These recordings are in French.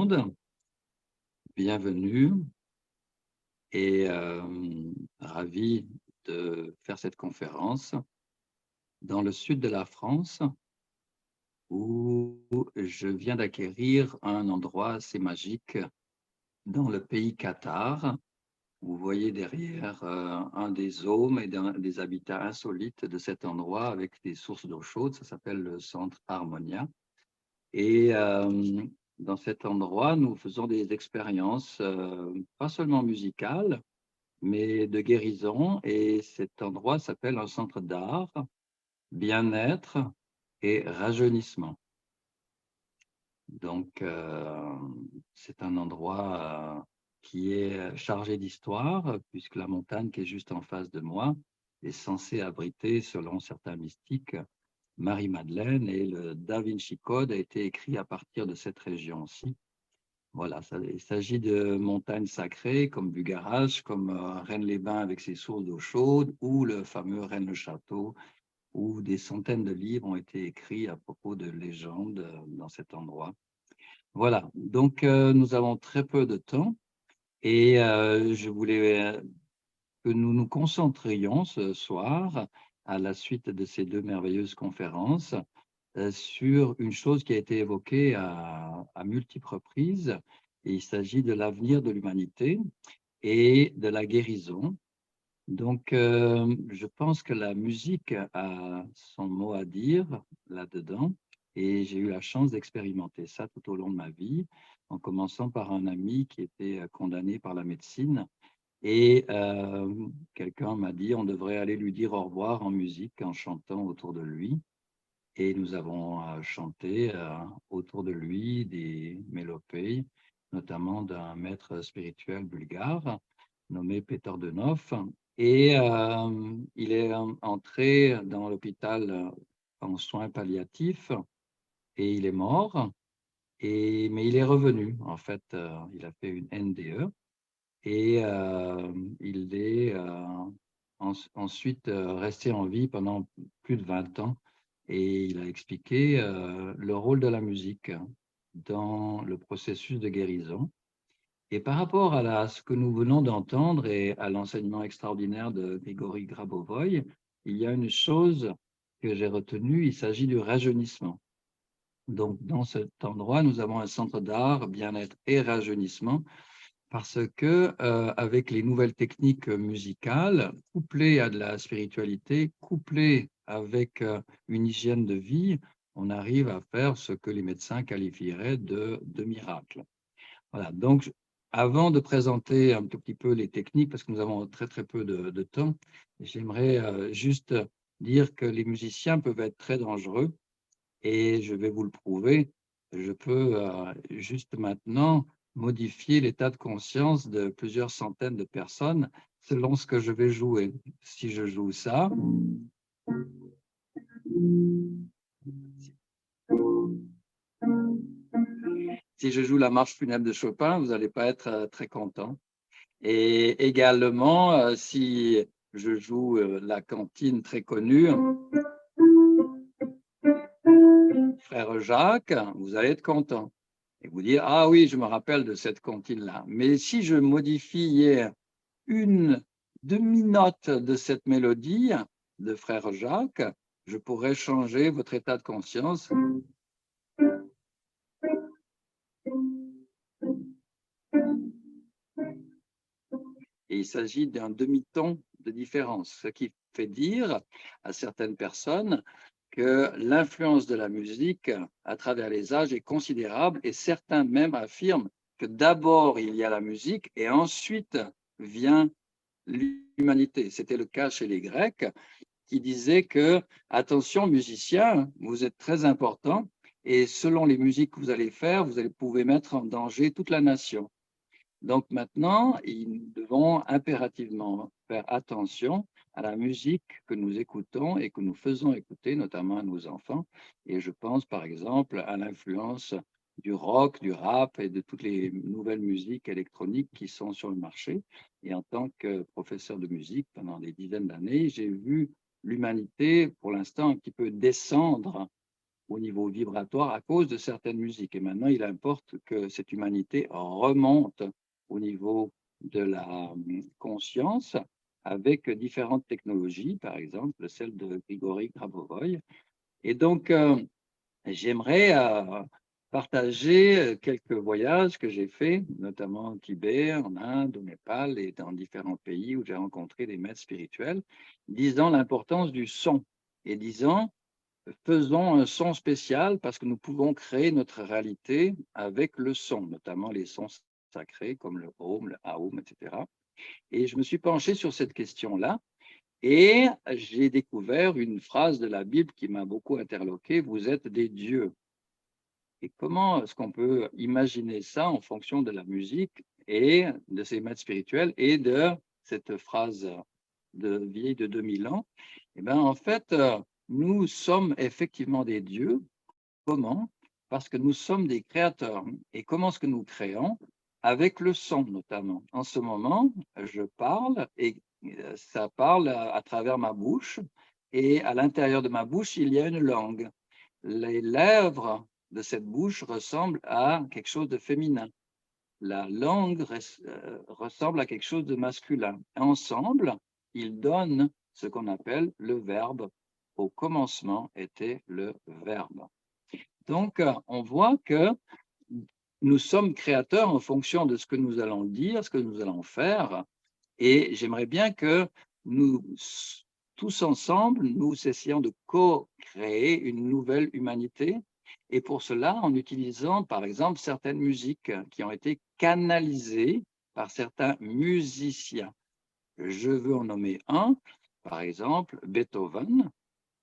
monde, bienvenue et ravi de faire cette conférence dans le sud de la France où je viens d'acquérir un endroit assez magique dans le pays Qatar. Vous voyez derrière un des hômes et des habitats insolites de cet endroit avec des sources d'eau chaude. Ça s'appelle le centre Harmonia. Et dans cet endroit, nous faisons des expériences, pas seulement musicales, mais de guérison. Et cet endroit s'appelle un centre d'art, bien-être et rajeunissement. Donc, c'est un endroit qui est chargé d'histoire, puisque la montagne qui est juste en face de moi est censée abriter, selon certains mystiques, Marie-Madeleine, et le Da Vinci Code a été écrit à partir de cette région-ci. Voilà, il s'agit de montagnes sacrées comme Bugarach, comme Rennes-les-Bains avec ses sources d'eau chaude, ou le fameux Rennes-le-Château, où des centaines de livres ont été écrits à propos de légendes dans cet endroit. Voilà, donc nous avons très peu de temps et je voulais que nous nous concentrions ce soir, à la suite de ces deux merveilleuses conférences, sur une chose qui a été évoquée à multiples reprises. Et il s'agit de l'avenir de l'humanité et de la guérison. Donc, je pense que la musique a son mot à dire là-dedans. Et j'ai eu la chance d'expérimenter ça tout au long de ma vie, en commençant par un ami qui était condamné par la médecine. Et quelqu'un m'a dit on devrait aller lui dire au revoir en musique, en chantant autour de lui. Et nous avons chanté autour de lui des mélopées, notamment d'un maître spirituel bulgare nommé Peter Denov. Et il est entré dans l'hôpital en soins palliatifs et il est mort. Mais il est revenu, en fait, il a fait une NDE et il est ensuite resté en vie pendant plus de 20 ans. Et il a expliqué le rôle de la musique dans le processus de guérison. Et par rapport à ce que nous venons d'entendre et à l'enseignement extraordinaire de Grigory Grabovoï, il y a une chose que j'ai retenue, il s'agit du rajeunissement. Donc, dans cet endroit, nous avons un centre d'art, bien-être et rajeunissement, parce que avec les nouvelles techniques musicales, couplées à de la spiritualité, couplées avec une hygiène de vie, on arrive à faire ce que les médecins qualifieraient de miracle. Voilà, donc avant de présenter un tout petit peu les techniques, parce que nous avons très très peu de temps, j'aimerais juste dire que les musiciens peuvent être très dangereux et je vais vous le prouver. Je peux juste maintenant modifier l'état de conscience de plusieurs centaines de personnes selon ce que je vais jouer. Si je joue ça, si je joue la marche funèbre de Chopin, vous n'allez pas être très content. Et également, si je joue la cantine très connue, Frère Jacques, vous allez être content. Et vous dire, ah oui, je me rappelle de cette cantine-là. Mais si je modifiais une demi-note de cette mélodie de Frère Jacques, je pourrais changer votre état de conscience. Et il s'agit d'un demi-ton de différence, ce qui fait dire à certaines personnes que l'influence de la musique à travers les âges est considérable et certains même affirment que d'abord il y a la musique et ensuite vient l'humanité. C'était le cas chez les Grecs qui disaient que, attention musiciens, vous êtes très importants et selon les musiques que vous allez faire, vous pouvez mettre en danger toute la nation. Donc maintenant, nous devons impérativement faire attention à la musique que nous écoutons et que nous faisons écouter, notamment à nos enfants. Et je pense par exemple à l'influence du rock, du rap et de toutes les nouvelles musiques électroniques qui sont sur le marché. Et en tant que professeur de musique pendant des dizaines d'années, j'ai vu l'humanité, pour l'instant, un petit peu descendre au niveau vibratoire à cause de certaines musiques. Et maintenant, il importe que cette humanité remonte au niveau de la conscience avec différentes technologies, par exemple celle de Grigory Grabovoï. Et donc, j'aimerais partager quelques voyages que j'ai faits, notamment au Tibet, en Inde, au Népal et dans différents pays où j'ai rencontré des maîtres spirituels, disant l'importance du son et disant faisons un son spécial parce que nous pouvons créer notre réalité avec le son, notamment les sons sacrés comme le Om, le Aum, etc. Et je me suis penché sur cette question-là et j'ai découvert une phrase de la Bible qui m'a beaucoup interloqué, vous êtes des dieux. Et comment est-ce qu'on peut imaginer ça en fonction de la musique et de ces maîtres spirituels et de cette phrase de vieille de 2000 ans? Eh bien, en fait, nous sommes effectivement des dieux. Comment? Parce que nous sommes des créateurs. Et comment est-ce que nous créons? Avec le son, notamment. En ce moment, je parle et ça parle à travers ma bouche. Et à l'intérieur de ma bouche, il y a une langue. Les lèvres de cette bouche ressemblent à quelque chose de féminin. La langue ressemble à quelque chose de masculin. Ensemble, ils donnent ce qu'on appelle le verbe. Au commencement était le verbe. Donc, on voit que nous sommes créateurs en fonction de ce que nous allons dire, ce que nous allons faire. Et j'aimerais bien que nous, tous ensemble, nous essayions de co-créer une nouvelle humanité. Et pour cela, en utilisant, par exemple, certaines musiques qui ont été canalisées par certains musiciens. Je veux en nommer un, par exemple, Beethoven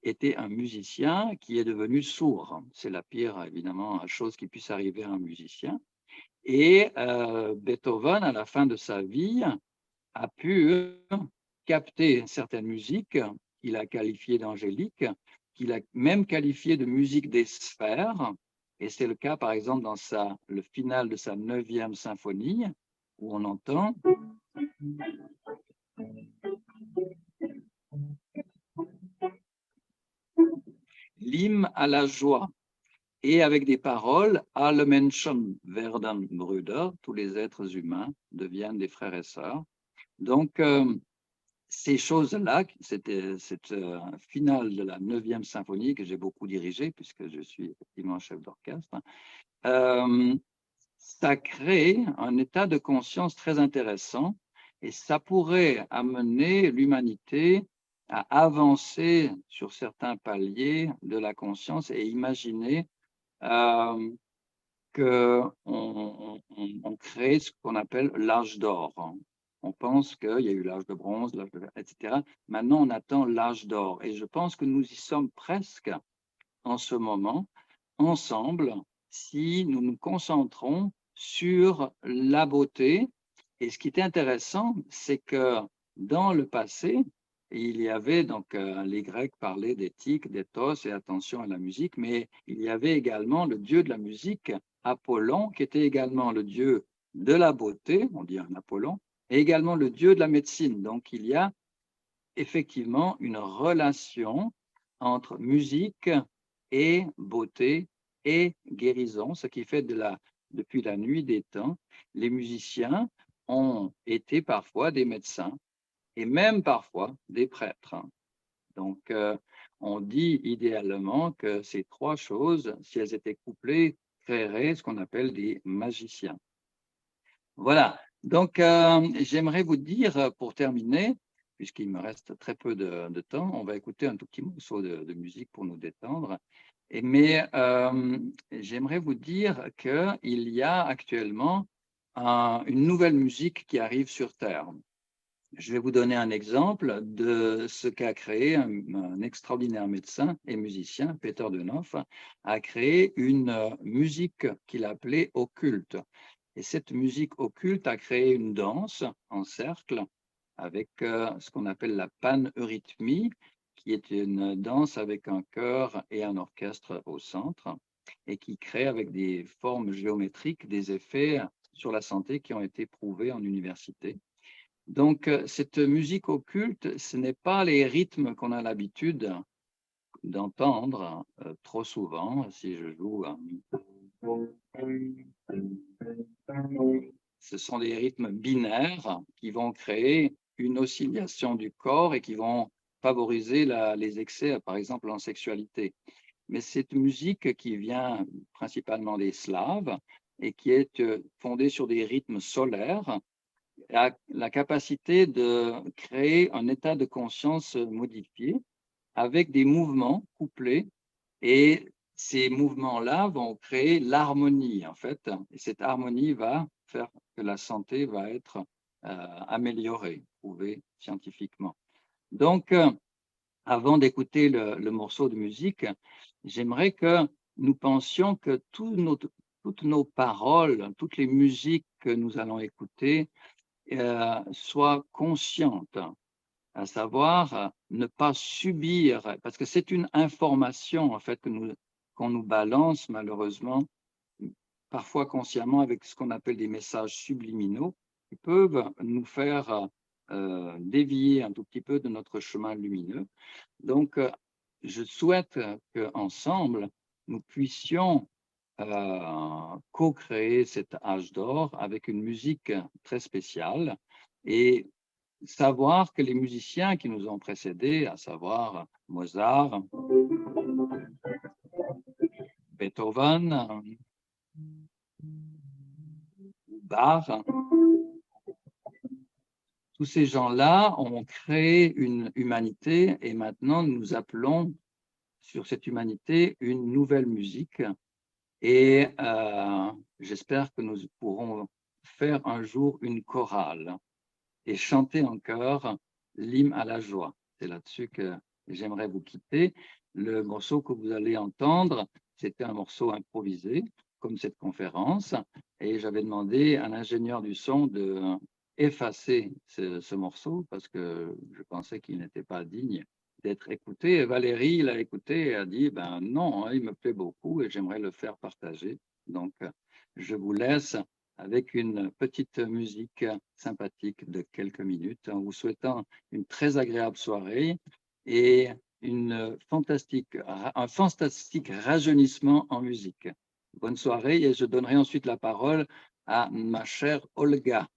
était un musicien qui est devenu sourd. C'est la pire, évidemment, chose qui puisse arriver à un musicien. Et Beethoven, à la fin de sa vie, a pu capter certaines musiques qu'il a qualifiées d'angéliques, qu'il a même qualifiées de musique des sphères. Et c'est le cas, par exemple, dans le final de sa 9e symphonie, où on entend l'hymne à la joie. Et avec des paroles, alle Menschen werden Brüder, tous les êtres humains deviennent des frères et sœurs. Donc, ces choses-là, cette finale de la 9e symphonie que j'ai beaucoup dirigée, puisque je suis effectivement chef d'orchestre, ça crée un état de conscience très intéressant et ça pourrait amener l'humanité à avancer sur certains paliers de la conscience et imaginer qu'on crée ce qu'on appelle l'âge d'or. On pense qu'il y a eu l'âge de bronze, l'âge de fer, etc. Maintenant, on attend l'âge d'or. Et je pense que nous y sommes presque en ce moment, ensemble, si nous nous concentrons sur la beauté. Et ce qui est intéressant, c'est que dans le passé, il y avait donc les Grecs parlaient d'éthique, d'éthos et attention à la musique, mais il y avait également le dieu de la musique, Apollon, qui était également le dieu de la beauté, on dit un Apollon, et également le dieu de la médecine. Donc il y a effectivement une relation entre musique et beauté et guérison, ce qui fait depuis la nuit des temps, les musiciens ont été parfois des médecins et même parfois des prêtres. Donc, on dit idéalement que ces trois choses, si elles étaient couplées, créeraient ce qu'on appelle des magiciens. Voilà. Donc, j'aimerais vous dire, pour terminer, puisqu'il me reste très peu de temps, on va écouter un tout petit morceau de musique pour nous détendre. Mais j'aimerais vous dire qu'il y a actuellement une nouvelle musique qui arrive sur Terre. Je vais vous donner un exemple de ce qu'a créé un extraordinaire médecin et musicien, Peter Denoff, a créé une musique qu'il appelait occulte. Et cette musique occulte a créé une danse en cercle avec ce qu'on appelle la paneurythmie, qui est une danse avec un chœur et un orchestre au centre, et qui crée avec des formes géométriques des effets sur la santé qui ont été prouvés en université. Donc, cette musique occulte, ce n'est pas les rythmes qu'on a l'habitude d'entendre trop souvent si je joue. Ce sont des rythmes binaires qui vont créer une oscillation du corps et qui vont favoriser les excès, par exemple en sexualité. Mais cette musique qui vient principalement des Slaves et qui est fondée sur des rythmes solaires a la capacité de créer un état de conscience modifié avec des mouvements couplés, et ces mouvements-là vont créer l'harmonie, en fait, et cette harmonie va faire que la santé va être améliorée, prouvée scientifiquement. Donc, avant d'écouter le morceau de musique, j'aimerais que nous pensions que toutes nos paroles, toutes les musiques que nous allons écouter soient conscientes, à savoir ne pas subir, parce que c'est une information en fait qu'on nous balance malheureusement, parfois consciemment, avec ce qu'on appelle des messages subliminaux qui peuvent nous faire dévier un tout petit peu de notre chemin lumineux. Donc, je souhaite qu'ensemble, nous puissions co-créer cet âge d'or avec une musique très spéciale et savoir que les musiciens qui nous ont précédés, à savoir Mozart, Beethoven, Bach, tous ces gens-là ont créé une humanité et maintenant nous appelons sur cette humanité une nouvelle musique. Et j'espère que nous pourrons faire un jour une chorale et chanter en chœur l'hymne à la joie. C'est là-dessus que j'aimerais vous quitter. Le morceau que vous allez entendre, c'était un morceau improvisé, comme cette conférence, et j'avais demandé à l'ingénieur du son de effacer ce morceau parce que je pensais qu'il n'était pas digne d'être écouté. Et Valérie l'a écouté et a dit, ben non, il me plaît beaucoup et j'aimerais le faire partager. Donc, je vous laisse avec une petite musique sympathique de quelques minutes, en vous souhaitant une très agréable soirée et un fantastique rajeunissement en musique. Bonne soirée et je donnerai ensuite la parole à ma chère Olga.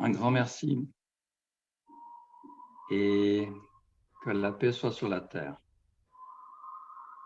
Un grand merci et que la paix soit sur la terre.